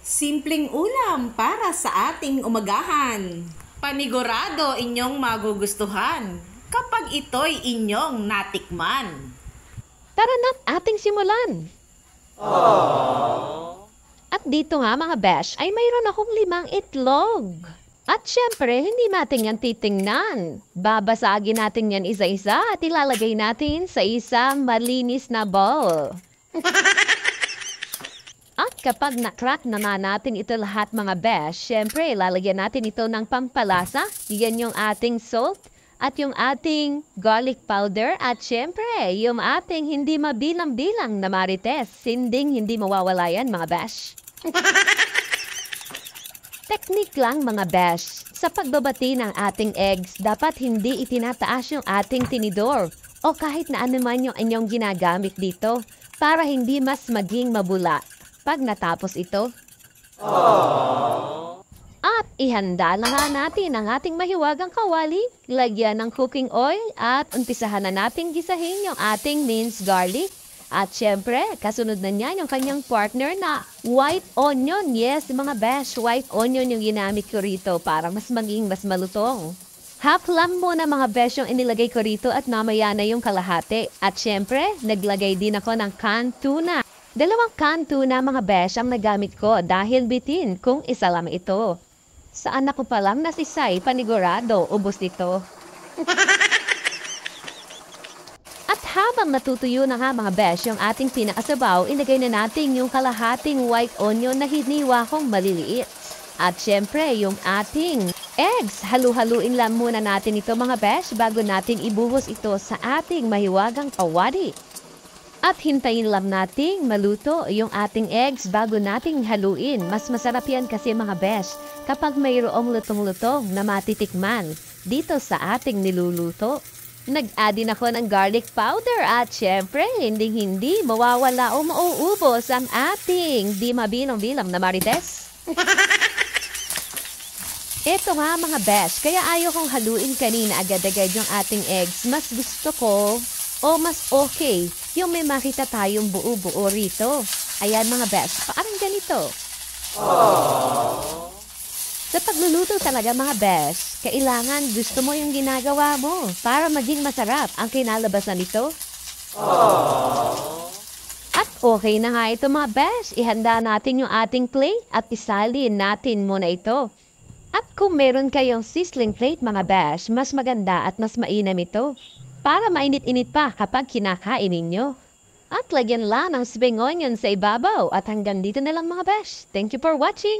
Simpleng ulam para sa ating umagahan. Panigurado inyong magugustuhan kapag ito'y inyong natikman. Tara na't ating simulan. At dito nga mga besh ay mayroon akong 5 itlog. At syempre, hindi natin yan titingnan. Babasagin natin yan isa-isa at ilalagay natin sa isang malinis na bowl. At kapag na-crack na natin ito lahat mga besh, syempre ilalagyan natin ito ng pampalasa. Yan yung ating salt at yung ating garlic powder at syempre yung ating hindi mabilang-bilang na marites. Hindi mawawala yan mga besh. Teknik lang mga besh. Sa pagbabati ng ating eggs, dapat hindi itinataas yung ating tinidor o kahit na ano man yung inyong ginagamit dito para hindi mas maging mabula pag natapos ito. At ihanda na nga natin ang ating mahiwagang kawali, lagyan ng cooking oil at umpisahan na natin gisahin yung ating minced garlic. At syempre, kasunod na niyan yung kanyang partner na white onion. Yes, mga besh, white onion yung ginamit ko rito para mas maging mas malutong. Half lamb muna mga besh yung inilagay ko rito at namaya na yung kalahati. At syempre, naglagay din ako ng canned tuna. 2 canned tuna mga besh ang nagamit ko dahil bitin kung isa lang ito. Sa anak ko pa lang nasisay, panigurado, ubos nito. At habang natutuyo na nga mga besh yung ating pinakasabaw, ilagay na natin yung kalahating white onion na hiniwa kong maliliit. At syempre yung ating eggs, halu-haluin lang muna natin ito mga besh bago natin ibuhos ito sa ating mahiwagang kawali. At hintayin lang nating maluto yung ating eggs bago nating haluin. Mas masarap yan kasi mga besh kapag mayroong lutong-lutong na matitikman dito sa ating niluluto. Nag-add din ako ng garlic powder at syempre hindi mawawala o mauubos ang ating di mabilang-bilang na marites. Ito nga mga besh, kaya ayaw kong haluin kanina agad-agad yung ating eggs. Mas gusto ko o mas okay yung may makita tayong buo-buo rito. Ayan mga besh, parang ganito. Sa pagluluto talaga mga besh, kailangan gusto mo yung ginagawa mo para maging masarap ang kinalabasan nito. At okay na nga ito mga besh, ihanda natin yung ating plate at isalin natin muna ito. At kung meron kayong sizzling plate mga besh, mas maganda at mas mainam ito para mainit-init pa kapag kinakain ninyo. At lagyan lang ng spring onion sa ibabaw at hanggang dito na lang mga besh. Thank you for watching!